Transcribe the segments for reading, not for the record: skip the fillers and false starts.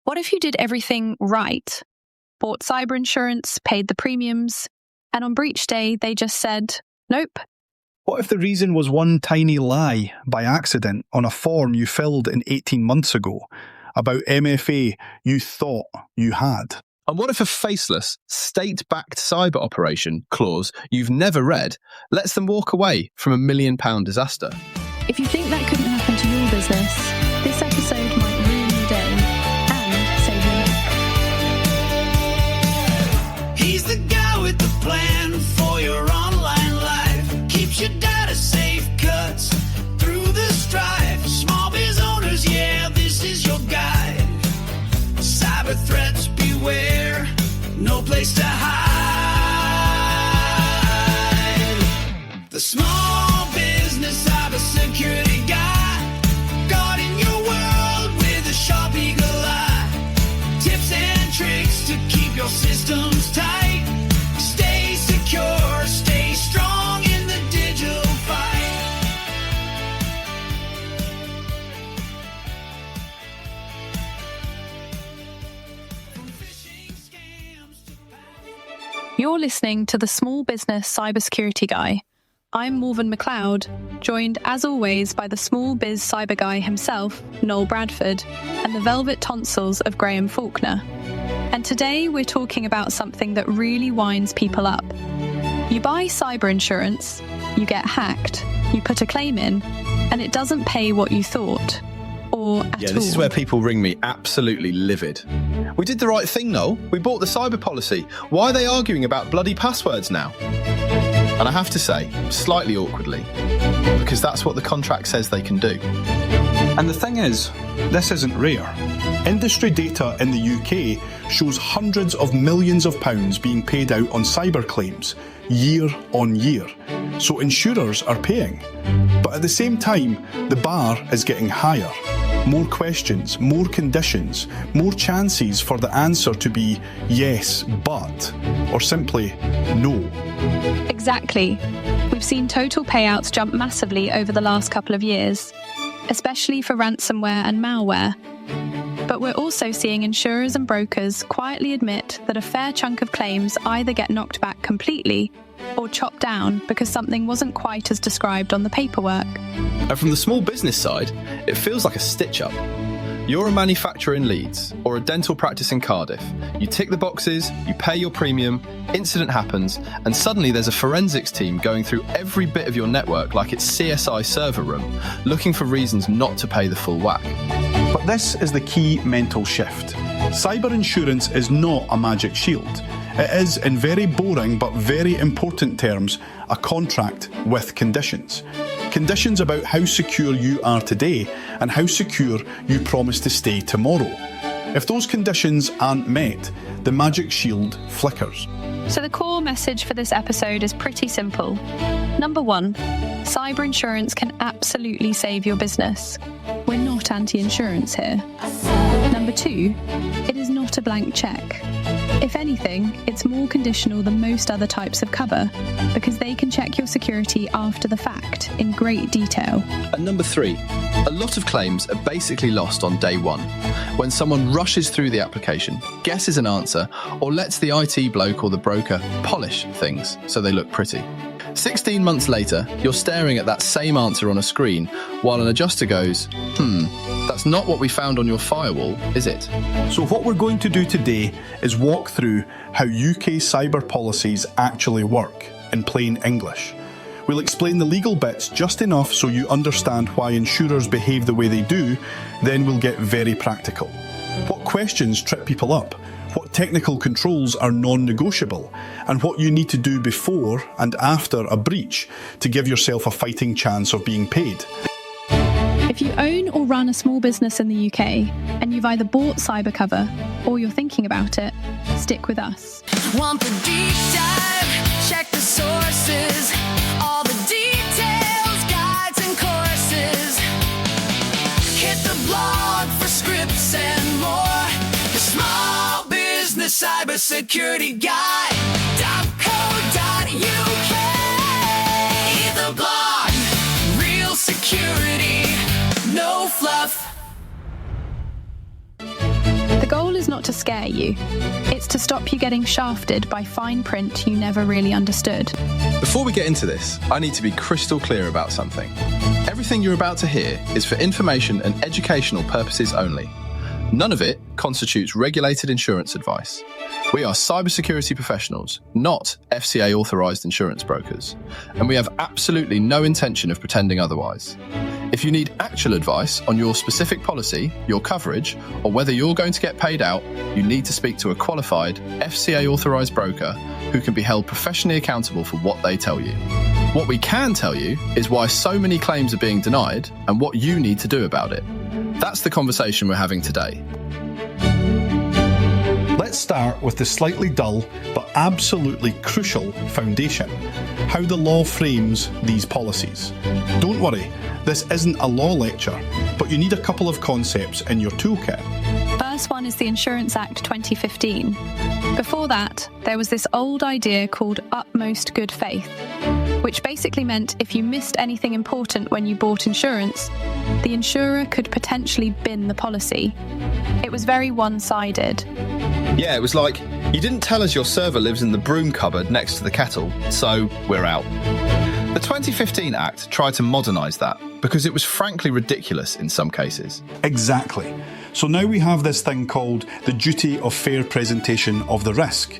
What if you did everything right? Bought cyber insurance, paid the premiums, and on breach day they just said, nope. What if the reason was one tiny lie by accident on a form you filled in 18 months ago about MFA you thought you had? And what if a faceless, state-backed cyber operation clause you've never read lets them walk away from £1 million disaster? If you think that couldn't happen to your business, this episode might ruin your day and save your life. He's the guy with the plan for your online life. Keeps your data safe, cuts through the strife. Small biz owners, yeah, this is your guide. Cyber threats, beware, no place to hide. The Small Business Cybersecurity Guy, guarding your world with a sharp eagle eye. Tips and tricks to keep your systems tight. Stay secure, stay strong in the digital fight. From phishing scams to You're listening to the Small Business Cybersecurity Guy. I'm Mauven McLeod, joined as always by the Small Biz Cyber Guy himself, Noel Bradford, and the velvet tonsils of Graham Faulkner. And today we're talking about something that really winds people up. You buy cyber insurance, you get hacked, you put a claim in, and it doesn't pay what you thought. Or at all. This is where people ring me absolutely livid. We did the right thing, Noel. We bought the cyber policy. Why are they arguing about bloody passwords now? And I have to say, slightly awkwardly, because that's what the contract says they can do. And the thing is, this isn't rare. Industry data in the UK shows hundreds of millions of pounds being paid out on cyber claims, year on year. So insurers are paying. But at the same time, the bar is getting higher. More questions, more conditions, more chances for the answer to be yes, but, or simply no. Exactly. We've seen total payouts jump massively over the last couple of years, especially for ransomware and malware. But we're also seeing insurers and brokers quietly admit that a fair chunk of claims either get knocked back completely or chopped down because something wasn't quite as described on the paperwork. And from the small business side, it feels like a stitch-up. You're a manufacturer in Leeds or a dental practice in Cardiff. You tick the boxes, you pay your premium, incident happens, and suddenly there's a forensics team going through every bit of your network like it's CSI server room, looking for reasons not to pay the full whack. But this is the key mental shift. Cyber insurance is not a magic shield. It is, in very boring but very important terms, a contract with conditions. Conditions about how secure you are today and how secure you promise to stay tomorrow. If those conditions aren't met, the magic shield flickers. So the core message for this episode is pretty simple. Number 1, cyber insurance can absolutely save your business. We're not anti-insurance here. Number 2, it is not a blank check. If anything, it's more conditional than most other types of cover because they can check your security after the fact in great detail. And number 3, a lot of claims are basically lost on day one, when someone rushes through the application, guesses an answer, or lets the IT bloke or the broker polish things so they look pretty. 16 months later, you're staring at that same answer on a screen while an adjuster goes, that's not what we found on your firewall, is it? So what we're going to do today is walk through how UK cyber policies actually work in plain English. We'll explain the legal bits just enough so you understand why insurers behave the way they do, then we'll get very practical. What questions trip people up? What technical controls are non-negotiable, and what you need to do before and after a breach to give yourself a fighting chance of being paid. If you own or run a small business in the UK and you've either bought cyber cover or you're thinking about it, stick with us. Want the deep dive? Check the sources. All the details, guides and courses. Hit the blog for scripts and more. The Small Business Cybersecurity Guide.co.uk. The blog. Real security. No fluff. The goal is not to scare you. It's to stop you getting shafted by fine print you never really understood. Before we get into this, I need to be crystal clear about something. Everything you're about to hear is for information and educational purposes only. None of it constitutes regulated insurance advice. We are cybersecurity professionals, not FCA-authorised insurance brokers, and we have absolutely no intention of pretending otherwise. If you need actual advice on your specific policy, your coverage, or whether you're going to get paid out, you need to speak to a qualified, FCA-authorised broker who can be held professionally accountable for what they tell you. What we can tell you is why so many claims are being denied and what you need to do about it. That's the conversation we're having today. Let's start with the slightly dull but absolutely crucial foundation, how the law frames these policies. Don't worry, this isn't a law lecture, but you need a couple of concepts in your toolkit. First one is the Insurance Act 2015. Before that, there was this old idea called utmost good faith, which basically meant if you missed anything important when you bought insurance, the insurer could potentially bin the policy. It was very one-sided. Yeah, it was like, you didn't tell us your server lives in the broom cupboard next to the kettle, so we're out. The 2015 Act tried to modernise that because it was frankly ridiculous in some cases. Exactly. So now we have this thing called the duty of fair presentation of the risk.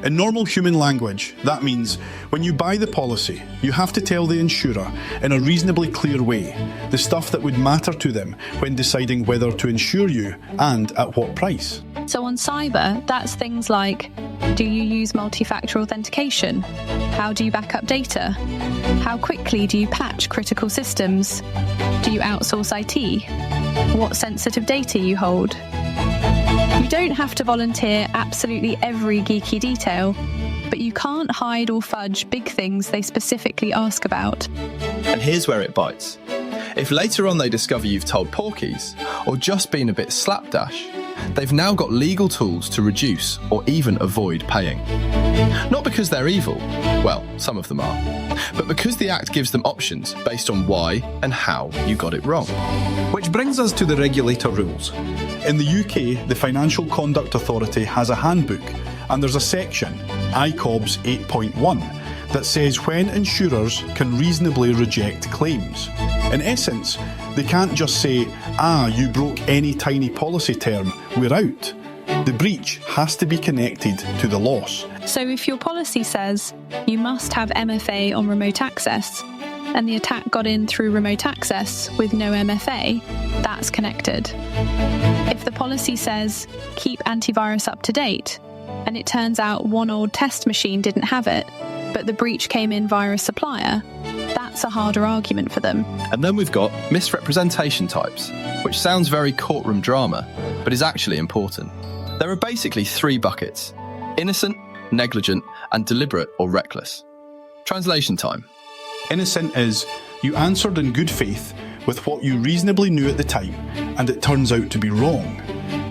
In normal human language, that means when you buy the policy, you have to tell the insurer in a reasonably clear way the stuff that would matter to them when deciding whether to insure you and at what price. So on cyber, that's things like, do you use multi-factor authentication? How do you back up data? How quickly do you patch critical systems? Do you outsource IT? What sensitive data you hold? You don't have to volunteer absolutely every geeky detail, but you can't hide or fudge big things they specifically ask about. And here's where it bites. If later on they discover you've told porkies, or just been a bit slapdash, they've now got legal tools to reduce or even avoid paying. Not because they're evil, well, some of them are, but because the Act gives them options based on why and how you got it wrong. Which brings us to the regulator rules. In the UK, the Financial Conduct Authority has a handbook, and there's a section, ICOBS 8.1, that says when insurers can reasonably reject claims. In essence, they can't just say, you broke any tiny policy term, we're out. The breach has to be connected to the loss. So if your policy says you must have MFA on remote access, and the attack got in through remote access with no MFA, that's connected. If the policy says keep antivirus up to date, and it turns out one old test machine didn't have it, but the breach came in via a supplier, that's a harder argument for them. And then we've got misrepresentation types, which sounds very courtroom drama, but is actually important. There are basically three buckets: innocent, negligent, and deliberate or reckless. Translation time. Innocent is, you answered in good faith with what you reasonably knew at the time, and it turns out to be wrong.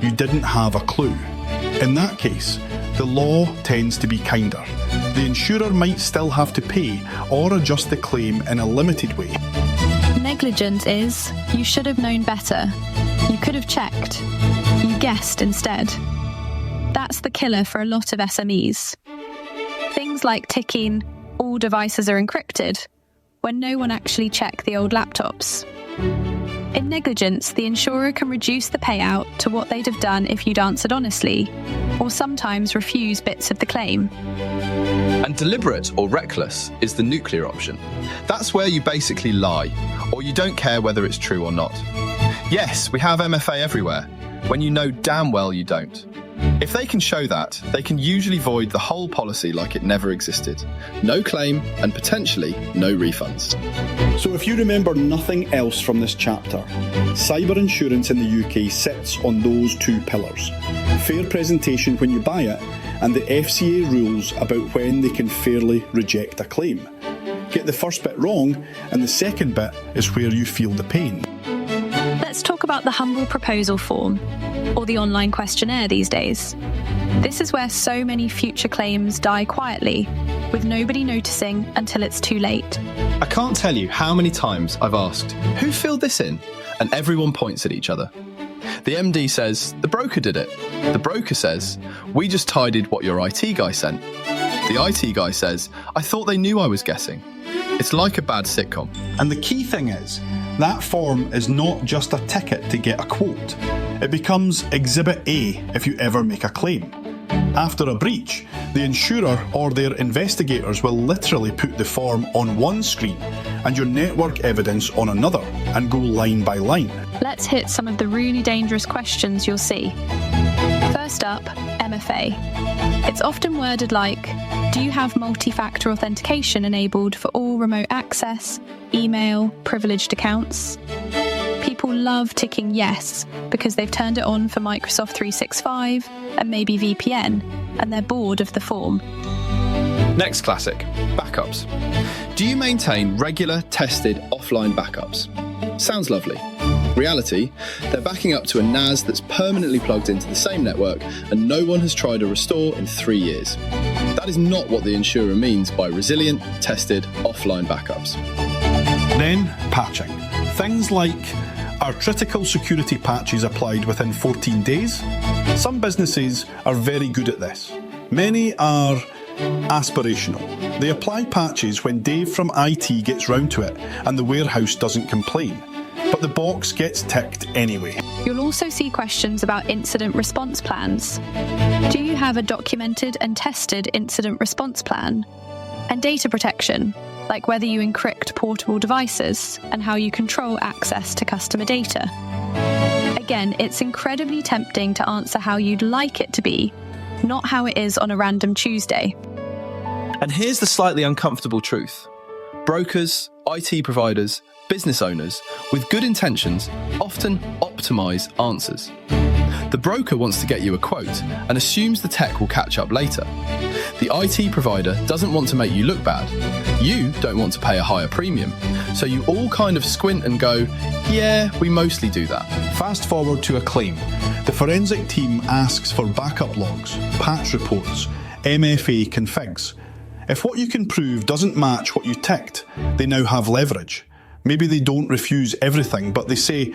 You didn't have a clue. In that case, the law tends to be kinder. The insurer might still have to pay or adjust the claim in a limited way. Negligence is, you should have known better. You could have checked. You guessed instead. That's the killer for a lot of SMEs. Things like ticking, all devices are encrypted, when no one actually checked the old laptops. In negligence, the insurer can reduce the payout to what they'd have done if you'd answered honestly, or sometimes refuse bits of the claim. And deliberate or reckless is the nuclear option. That's where you basically lie, or you don't care whether it's true or not. Yes, we have MFA everywhere, when you know damn well you don't. If they can show that, they can usually void the whole policy like it never existed. No claim and potentially no refunds. So if you remember nothing else from this chapter, cyber insurance in the UK sits on those two pillars: fair presentation when you buy it, and the FCA rules about when they can fairly reject a claim. Get the first bit wrong, and the second bit is where you feel the pain. Let's talk about the humble proposal form, or the online questionnaire these days. This is where so many future claims die quietly, with nobody noticing until it's too late. I can't tell you how many times I've asked, who filled this in? And everyone points at each other. The MD says, the broker did it. The broker says, "We just tidied what your IT guy sent." The IT guy says, "I thought they knew I was guessing." It's like a bad sitcom. And the key thing is, that form is not just a ticket to get a quote. It becomes Exhibit A if you ever make a claim. After a breach, the insurer or their investigators will literally put the form on one screen and your network evidence on another and go line by line. Let's hit some of the really dangerous questions you'll see. First up, MFA. It's often worded like, do you have multi-factor authentication enabled for all remote access, email, privileged accounts? People love ticking yes because they've turned it on for Microsoft 365 and maybe VPN, and they're bored of the form. Next classic, backups. Do you maintain regular, tested, offline backups? Sounds lovely. Reality, they're backing up to a NAS that's permanently plugged into the same network and no one has tried a restore in 3 years. That is not what the insurer means by resilient, tested, offline backups. Then, patching. Things like, are critical security patches applied within 14 days? Some businesses are very good at this. Many are aspirational. They apply patches when Dave from IT gets round to it and the warehouse doesn't complain. But the box gets ticked anyway. You'll also see questions about incident response plans. Do you have a documented and tested incident response plan? And data protection, like whether you encrypt portable devices and how you control access to customer data. Again, it's incredibly tempting to answer how you'd like it to be, not how it is on a random Tuesday. And here's the slightly uncomfortable truth. Brokers, IT providers, business owners, with good intentions, often optimize answers. The broker wants to get you a quote and assumes the tech will catch up later. The IT provider doesn't want to make you look bad. You don't want to pay a higher premium. So you all kind of squint and go, yeah, we mostly do that. Fast forward to a claim. The forensic team asks for backup logs, patch reports, MFA configs. If what you can prove doesn't match what you ticked, they now have leverage. Maybe they don't refuse everything, but they say,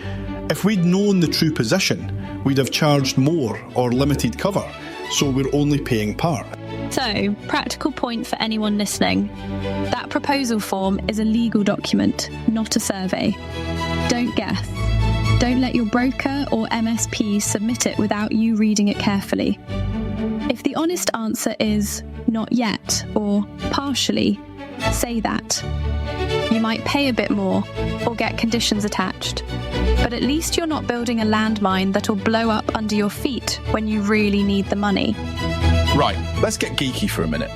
if we'd known the true position, we'd have charged more or limited cover, so we're only paying part. So, practical point for anyone listening. That proposal form is a legal document, not a survey. Don't guess. Don't let your broker or MSP submit it without you reading it carefully. If the honest answer is not yet or partially, say that. You might pay a bit more or get conditions attached, but at least you're not building a landmine that'll blow up under your feet when you really need the money. Right, let's get geeky for a minute.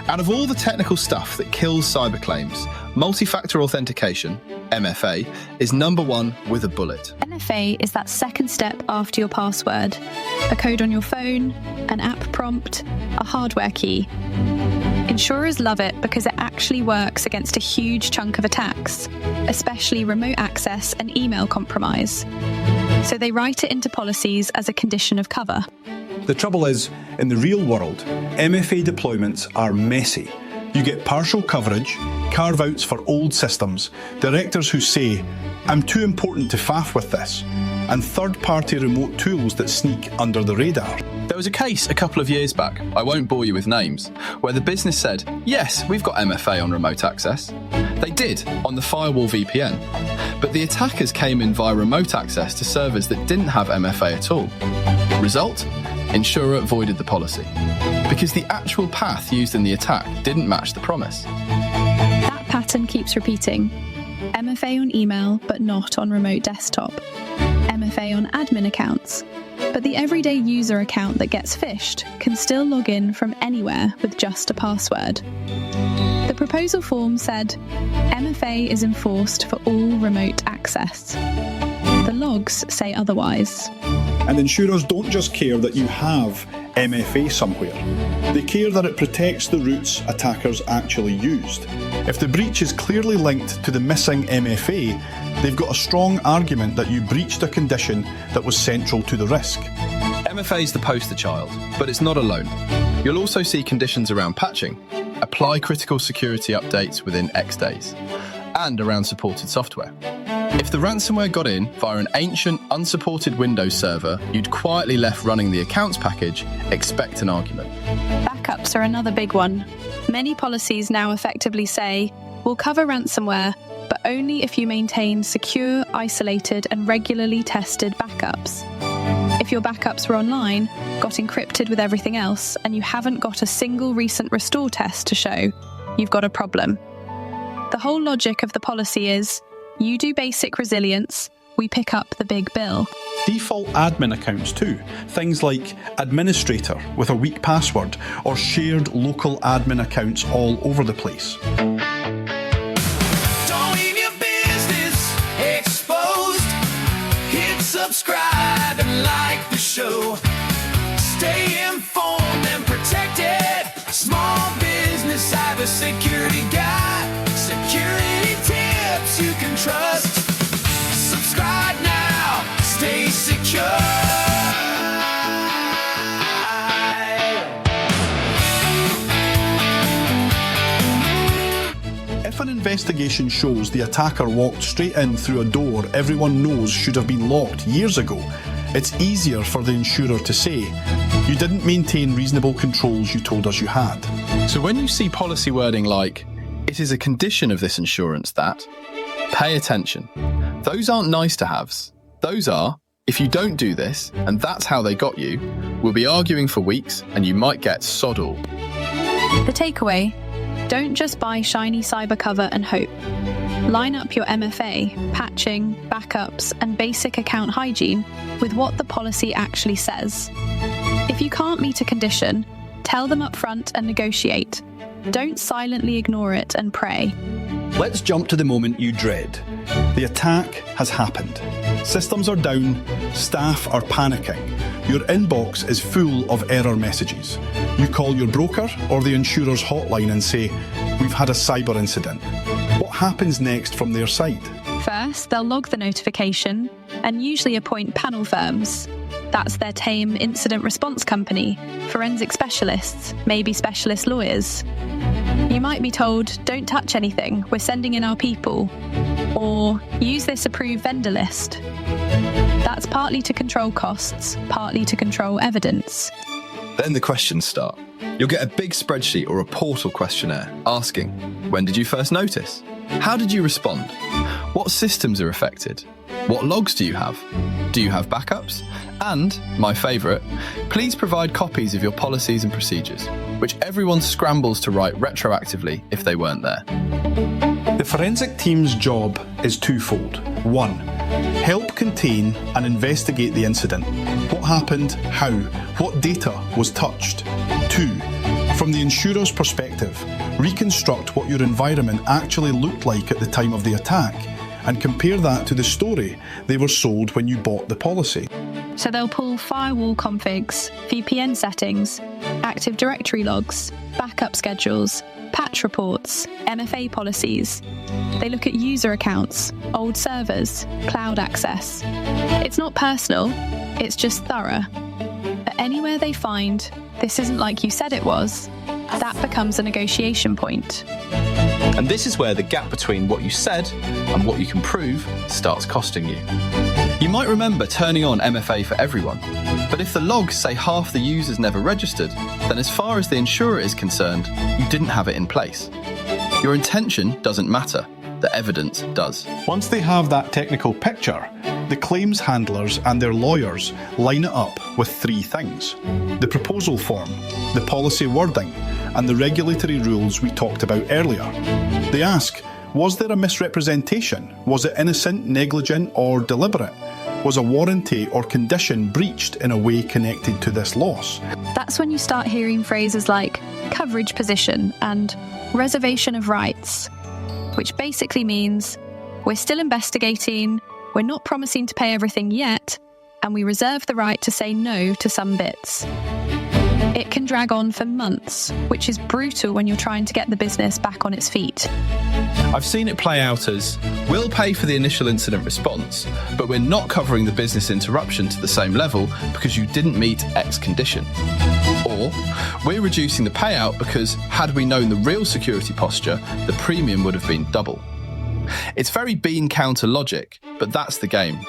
Out of all the technical stuff that kills cyber claims, multi-factor authentication, MFA, is number one with a bullet. MFA is that second step after your password. A code on your phone, an app prompt, a hardware key. Insurers love it because it actually works against a huge chunk of attacks, especially remote access and email compromise. So they write it into policies as a condition of cover. The trouble is, in the real world, MFA deployments are messy. You get partial coverage, carve-outs for old systems, directors who say, I'm too important to faff with this, and third-party remote tools that sneak under the radar. There was a case a couple of years back, I won't bore you with names, where the business said, yes, we've got MFA on remote access. They did, on the firewall VPN. But the attackers came in via remote access to servers that didn't have MFA at all. Result? Insurer voided the policy. Because the actual path used in the attack didn't match the promise. That pattern keeps repeating. MFA on email, but not on remote desktop. MFA on admin accounts. But the everyday user account that gets phished can still log in from anywhere with just a password. The proposal form said, MFA is enforced for all remote access. The logs say otherwise. And insurers don't just care that you have MFA somewhere. They care that it protects the routes attackers actually used. If the breach is clearly linked to the missing MFA, they've got a strong argument that you breached a condition that was central to the risk. MFA is the poster child, but it's not alone. You'll also see conditions around patching, apply critical security updates within X days, and around supported software. If the ransomware got in via an ancient, unsupported Windows server you'd quietly left running the accounts package, expect an argument. Backups are another big one. Many policies now effectively say, we'll cover ransomware, but only if you maintain secure, isolated, and regularly tested backups. If your backups were online, got encrypted with everything else, and you haven't got a single recent restore test to show, you've got a problem. The whole logic of the policy is, you do basic resilience, we pick up the big bill. Default admin accounts too, things like administrator with a weak password or shared local admin accounts all over the place. Don't leave your business exposed. Hit subscribe and like the show. Stay informed and protected. Small business cybersecurity guy. Security tips you can trust. Subscribe now. Stay secure. If an investigation shows the attacker walked straight in through a door everyone knows should have been locked years ago, it's easier for the insurer to say, you didn't maintain reasonable controls you told us you had. So when you see policy wording like, it is a condition of this insurance that, pay attention. Those aren't nice to haves. Those are, if you don't do this, and that's how they got you, we'll be arguing for weeks and you might get sod all. The takeaway, don't just buy shiny cyber cover and hope. Line up your MFA, patching, backups, and basic account hygiene with what the policy actually says. If you can't meet a condition, tell them up front and negotiate. Don't silently ignore it and pray. Let's jump to the moment you dread. The attack has happened. Systems are down, staff are panicking. Your inbox is full of error messages. You call your broker or the insurer's hotline and say, we've had a cyber incident. What happens next from their side? First, they'll log the notification and usually appoint panel firms. That's their tame incident response company, forensic specialists, maybe specialist lawyers. You might be told, don't touch anything, we're sending in our people. Or, use this approved vendor list. That's partly to control costs, partly to control evidence. Then the questions start. You'll get a big spreadsheet or a portal questionnaire asking, when did you first notice? How did you respond? What systems are affected? What logs do you have? Do you have backups? And, my favourite, please provide copies of your policies and procedures, which everyone scrambles to write retroactively if they weren't there. The forensic team's job is twofold. 1. Help contain and investigate the incident. What happened, how, what data was touched. 2. From the insurer's perspective, reconstruct what your environment actually looked like at the time of the attack and compare that to the story they were sold when you bought the policy. So they'll pull firewall configs, VPN settings, Active Directory logs, backup schedules, patch reports, MFA policies. They look at user accounts, old servers, cloud access. It's not personal, it's just thorough. But anywhere they find, this isn't like you said it was, that becomes a negotiation point. And this is where the gap between what you said and what you can prove starts costing you. You might remember turning on MFA for everyone, but if the logs say half the users never registered, then as far as the insurer is concerned, you didn't have it in place. Your intention doesn't matter, the evidence does. Once they have that technical picture, the claims handlers and their lawyers line it up with 3 things: the proposal form, the policy wording, and the regulatory rules we talked about earlier. They ask, was there a misrepresentation? Was it innocent, negligent, or deliberate? Was a warranty or condition breached in a way connected to this loss? That's when you start hearing phrases like coverage position and reservation of rights, which basically means we're still investigating, we're not promising to pay everything yet, and we reserve the right to say no to some bits. It can drag on for months, which is brutal when you're trying to get the business back on its feet. I've seen it play out as, we'll pay for the initial incident response, but we're not covering the business interruption to the same level because you didn't meet X condition. Or, we're reducing the payout because had we known the real security posture, the premium would have been double. It's very bean counter logic, but that's the game.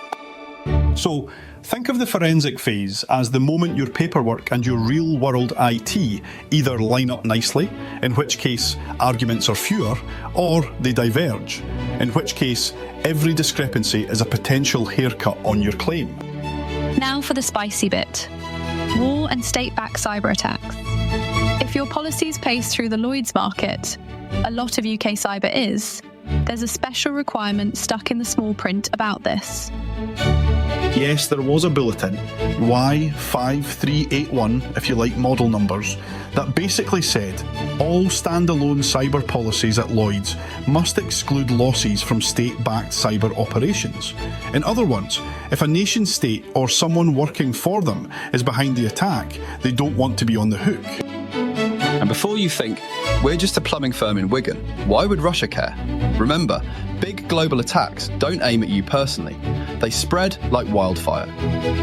So, think of the forensic phase as the moment your paperwork and your real-world IT either line up nicely, in which case arguments are fewer, or they diverge, in which case every discrepancy is a potential haircut on your claim. Now for the spicy bit. War and state-backed cyber attacks. If your policy's placed through the Lloyd's market, a lot of UK cyber is, there's a special requirement stuck in the small print about this. Yes, there was a bulletin, Y5381 if you like model numbers, that basically said all standalone cyber policies at Lloyd's must exclude losses from state-backed cyber operations. In other words, if a nation state or someone working for them is behind the attack, they don't want to be on the hook. And before you think, we're just a plumbing firm in Wigan, why would Russia care? Remember, big global attacks don't aim at you personally. They spread like wildfire.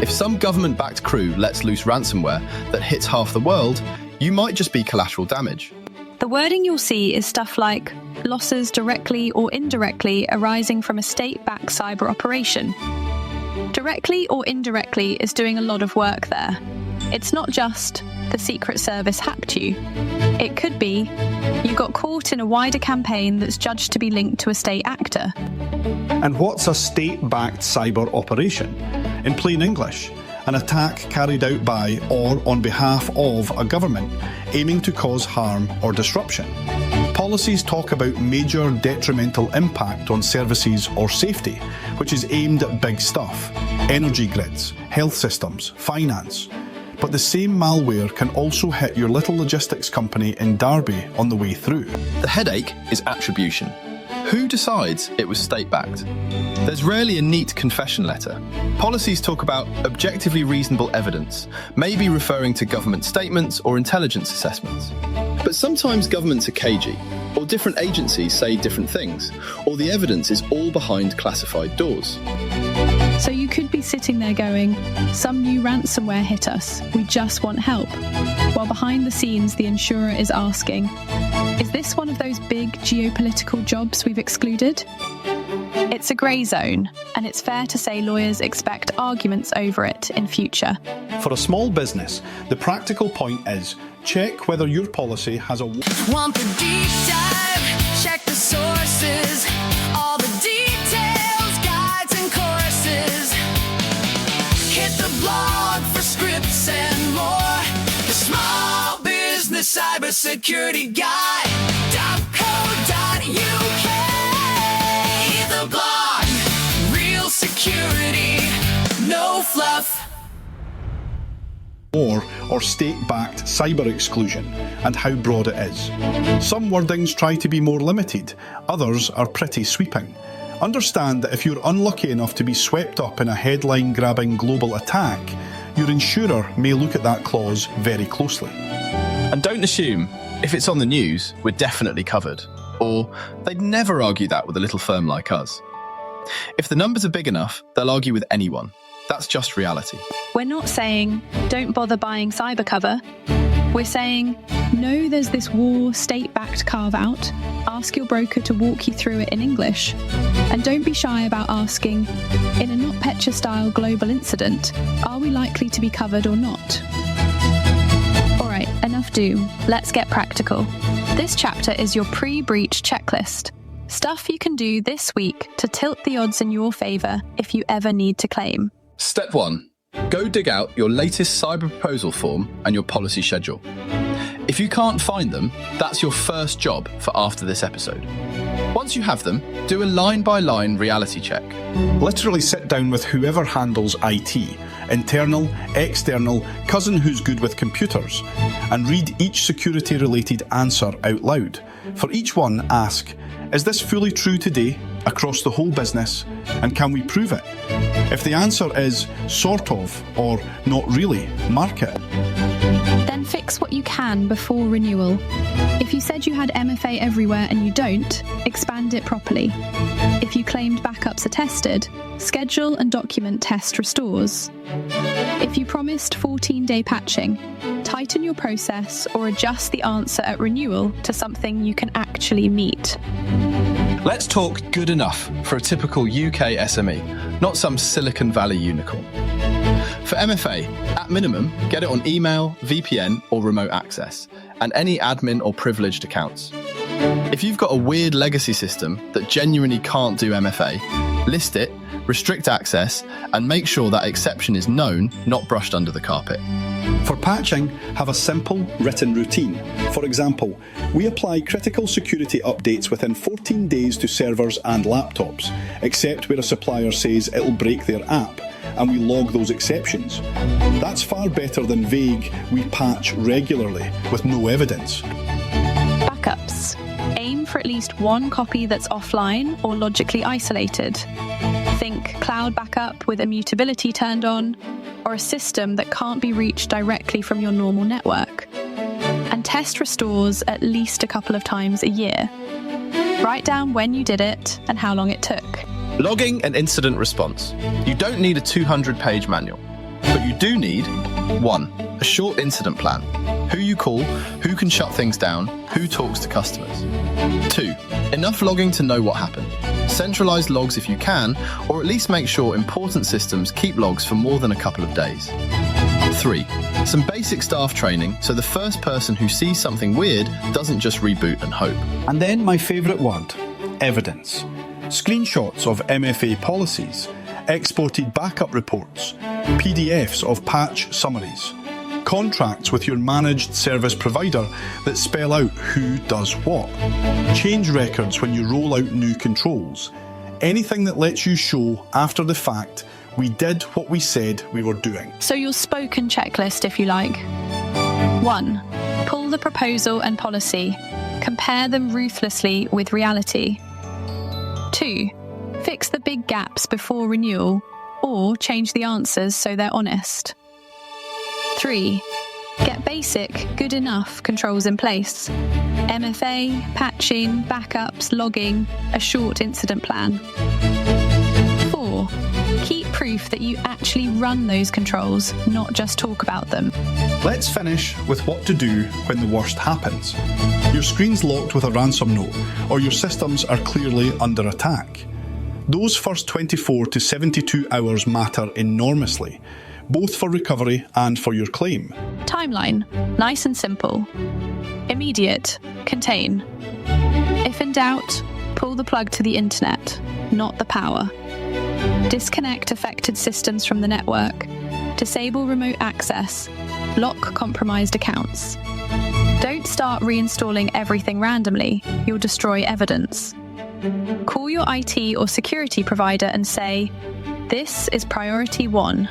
If some government-backed crew lets loose ransomware that hits half the world, you might just be collateral damage. The wording you'll see is stuff like losses directly or indirectly arising from a state-backed cyber operation. Directly or indirectly is doing a lot of work there. It's not just the Secret Service hacked you. It could be you got caught in a wider campaign that's judged to be linked to a state actor. And what's a state-backed cyber operation? In plain English, an attack carried out by or on behalf of a government aiming to cause harm or disruption. Policies talk about major detrimental impact on services or safety, which is aimed at big stuff, energy grids, health systems, finance. But the same malware can also hit your little logistics company in Derby on the way through. The headache is attribution. Who decides it was state-backed? There's rarely a neat confession letter. Policies talk about objectively reasonable evidence, maybe referring to government statements or intelligence assessments. But sometimes governments are cagey, or different agencies say different things, or the evidence is all behind classified doors. So you could be sitting there going, some new ransomware hit us, we just want help. While behind the scenes, the insurer is asking, is this one of those big geopolitical jobs we've excluded? It's a grey zone, and it's fair to say lawyers expect arguments over it in future. For a small business, the practical point is check whether your policy has a... Want the deep dive? Check the sources. All the details, guides and courses. Hit the blog for scripts and more. The Small Business Cybersecurity Guide.co.uk. The blog. Real security. No fluff. or state-backed cyber exclusion, and how broad it is. Some wordings try to be more limited, others are pretty sweeping. Understand that if you're unlucky enough to be swept up in a headline-grabbing global attack, your insurer may look at that clause very closely. And don't assume, if it's on the news, we're definitely covered. Or they'd never argue that with a little firm like us. If the numbers are big enough, they'll argue with anyone. That's just reality. We're not saying, don't bother buying cyber cover. We're saying, know there's this war state-backed carve-out. Ask your broker to walk you through it in English. And don't be shy about asking, in a NotPetya-style global incident, are we likely to be covered or not? All right, enough doom. Let's get practical. This chapter is your pre-breach checklist. Stuff you can do this week to tilt the odds in your favour if you ever need to claim. Step 1. Go dig out your latest cyber proposal form and your policy schedule. If you can't find them, that's your first job for after this episode. Once you have them, do a line-by-line reality check. Literally sit down with whoever handles IT, internal, external, cousin who's good with computers, and read each security-related answer out loud. For each one, ask, is this fully true today, across the whole business, and can we prove it? If the answer is sort of, or not really, mark it. Then fix what you can before renewal. If you said you had MFA everywhere and you don't, expand it properly. If you claimed backups are tested, schedule and document test restores. If you promised 14-day patching, tighten your process or adjust the answer at renewal to something you can actually meet. Let's talk good enough for a typical UK SME, not some Silicon Valley unicorn. For MFA, at minimum, get it on email, VPN, or remote access, and any admin or privileged accounts. If you've got a weird legacy system that genuinely can't do MFA, list it, restrict access, and make sure that exception is known, not brushed under the carpet. For patching, have a simple, written routine. For example, we apply critical security updates within 14 days to servers and laptops, except where a supplier says it'll break their app, and we log those exceptions. That's far better than vague, we patch regularly, with no evidence. Backups. Aim for at least one copy that's offline or logically isolated. Think cloud backup with immutability turned on, or a system that can't be reached directly from your normal network. And test restores at least a couple of times a year. Write down when you did it and how long it took. Logging and incident response. You don't need a 200-page manual, but you do need 1. A short incident plan. Who you call, who can shut things down, who talks to customers. 2. Enough logging to know what happened. Centralise logs if you can, or at least make sure important systems keep logs for more than a couple of days. 3. Some basic staff training so the first person who sees something weird doesn't just reboot and hope. And then my favourite word, evidence. Screenshots of MFA policies, exported backup reports, PDFs of patch summaries, contracts with your managed service provider that spell out who does what, change records when you roll out new controls, anything that lets you show after the fact we did what we said we were doing. So your spoken checklist, if you like. 1. Pull the proposal and policy. Compare them ruthlessly with reality. 2. Fix the big gaps before renewal, or change the answers so they're honest. 3. Get basic, good enough controls in place. MFA, patching, backups, logging, a short incident plan. 4. Keep proof that you actually run those controls, not just talk about them. Let's finish with what to do when the worst happens. Your screen's locked with a ransom note, or your systems are clearly under attack. Those first 24 to 72 hours matter enormously, both for recovery and for your claim. Timeline, nice and simple. Immediate, contain. If in doubt, pull the plug to the internet, not the power. Disconnect affected systems from the network. Disable remote access. Lock compromised accounts. Don't start reinstalling everything randomly, you'll destroy evidence. Call your IT or security provider and say, "This is priority 1.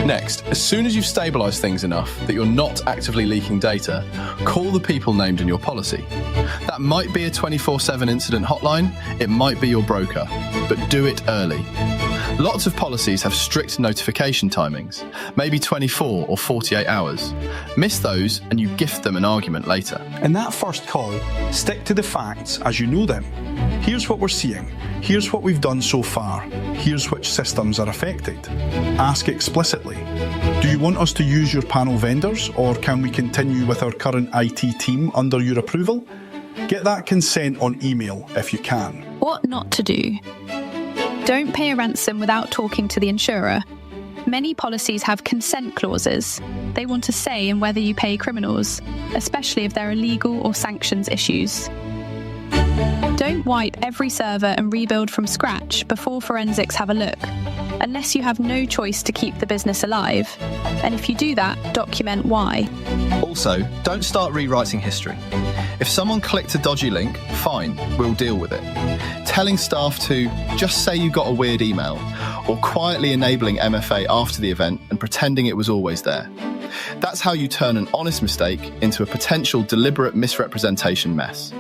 Next, as soon as you've stabilised things enough that you're not actively leaking data, call the people named in your policy. That might be a 24/7 incident hotline, it might be your broker, but do it early. Lots of policies have strict notification timings, maybe 24 or 48 hours. Miss those and you gift them an argument later. In that first call, stick to the facts as you know them. Here's what we're seeing. Here's what we've done so far. Here's which systems are affected. Ask explicitly. Do you want us to use your panel vendors, or can we continue with our current IT team under your approval? Get that consent on email if you can. What not to do? Don't pay a ransom without talking to the insurer. Many policies have consent clauses. They want a say in whether you pay criminals, especially if there are legal or sanctions issues. Don't wipe every server and rebuild from scratch before forensics have a look, unless you have no choice to keep the business alive. And if you do that, document why. Also, don't start rewriting history. If someone clicked a dodgy link, fine, we'll deal with it. Telling staff to just say you got a weird email, or quietly enabling MFA after the event and pretending it was always there. That's how you turn an honest mistake into a potential deliberate misrepresentation mess.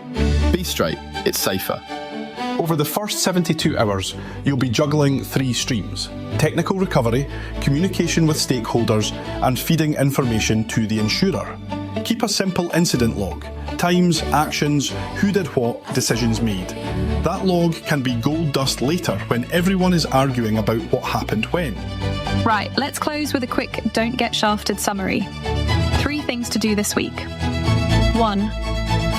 Be straight, it's safer. Over the first 72 hours, you'll be juggling 3 streams: technical recovery, communication with stakeholders, and feeding information to the insurer. Keep a simple incident log: times, actions, who did what, decisions made. That log can be gold dust later when everyone is arguing about what happened when. Right, let's close with a quick don't get shafted summary. 3 things to do this week. 1.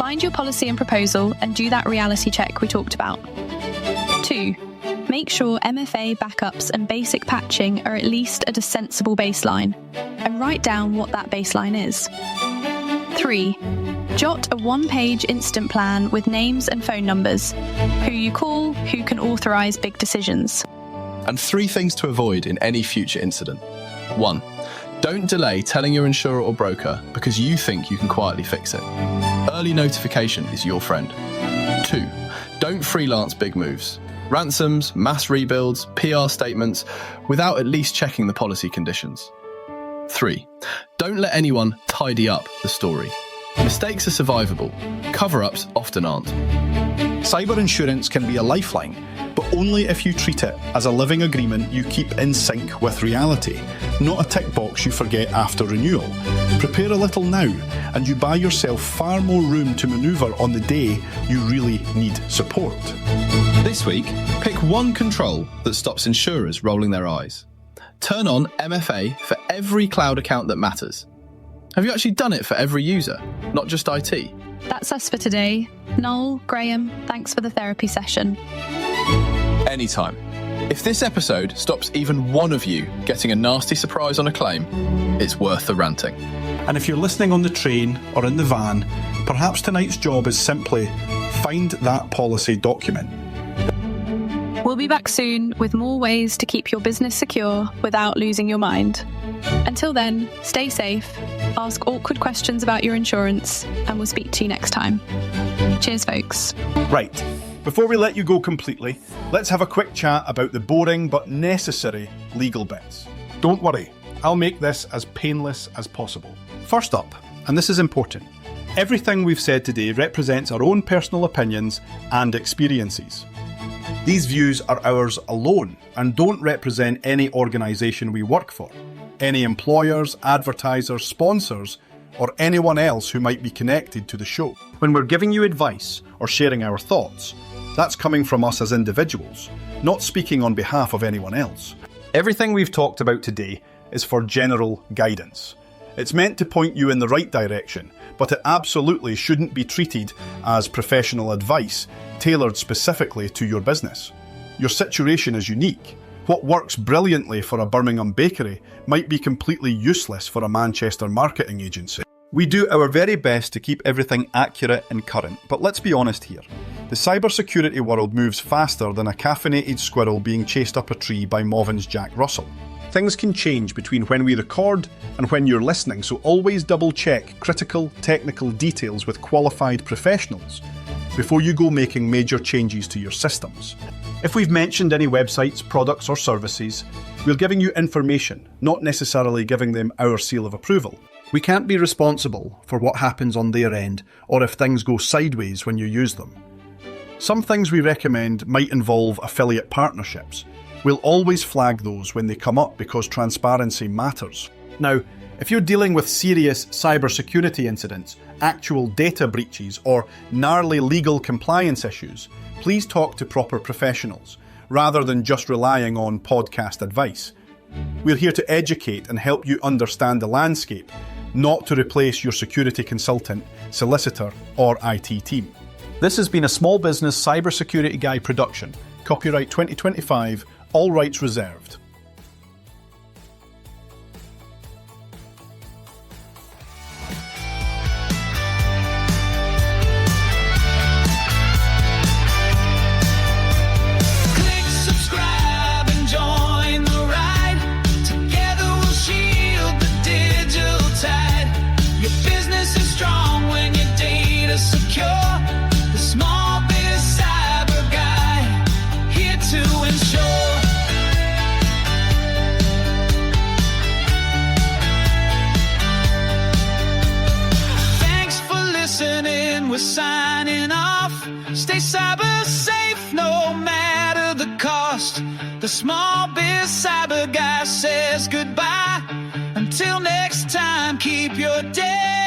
Find your policy and proposal and do that reality check we talked about. 2. Make sure MFA backups and basic patching are at least at a sensible baseline, and write down what that baseline is. 3. Jot a one-page instant plan with names and phone numbers, who you call, who can authorise big decisions. And 3 things to avoid in any future incident. 1. Don't delay telling your insurer or broker because you think you can quietly fix it. Early notification is your friend. 2. Don't freelance big moves. Ransoms, mass rebuilds, PR statements, without at least checking the policy conditions. 3. Don't let anyone tidy up the story. Mistakes are survivable. Cover-ups often aren't. Cyber insurance can be a lifeline, but only if you treat it as a living agreement you keep in sync with reality, not a tick box you forget after renewal. Prepare a little now, and you buy yourself far more room to manoeuvre on the day you really need support. This week, pick one control that stops insurers rolling their eyes. Turn on MFA for every cloud account that matters. Have you actually done it for every user, not just IT? That's us for today. Noel, Graham, thanks for the therapy session. Anytime. If this episode stops even one of you getting a nasty surprise on a claim, it's worth the ranting. And if you're listening on the train or in the van, perhaps tonight's job is simply find that policy document. We'll be back soon with more ways to keep your business secure without losing your mind. Until then, stay safe, ask awkward questions about your insurance, and we'll speak to you next time. Cheers, folks. Right, before we let you go completely, let's have a quick chat about the boring but necessary legal bits. Don't worry, I'll make this as painless as possible. First up, and this is important, everything we've said today represents our own personal opinions and experiences. These views are ours alone and don't represent any organisation we work for, any employers, advertisers, sponsors, or anyone else who might be connected to the show. When we're giving you advice or sharing our thoughts, that's coming from us as individuals, not speaking on behalf of anyone else. Everything we've talked about today is for general guidance. It's meant to point you in the right direction, but it absolutely shouldn't be treated as professional advice tailored specifically to your business. Your situation is unique. What works brilliantly for a Birmingham bakery might be completely useless for a Manchester marketing agency. We do our very best to keep everything accurate and current, but let's be honest here. The cybersecurity world moves faster than a caffeinated squirrel being chased up a tree by Mauven's Jack Russell. Things can change between when we record and when you're listening, so always double check critical technical details with qualified professionals before you go making major changes to your systems. If we've mentioned any websites, products or services, we're giving you information, not necessarily giving them our seal of approval. We can't be responsible for what happens on their end or if things go sideways when you use them. Some things we recommend might involve affiliate partnerships. We'll always flag those when they come up because transparency matters. Now, if you're dealing with serious cybersecurity incidents, actual data breaches, or gnarly legal compliance issues, please talk to proper professionals, rather than just relying on podcast advice. We're here to educate and help you understand the landscape, not to replace your security consultant, solicitor, or IT team. This has been a Small Business Cybersecurity Guy production. Copyright 2025, all rights reserved. Click subscribe and join the ride. Together we'll shield the digital tide. Your business is strong when your data's secure. The Small Biz Cyber Guy, here to ensure. Thanks for listening, we're signing off. Stay cyber safe no matter the cost. The Small Biz Cyber Guy says goodbye. Until next time, keep your day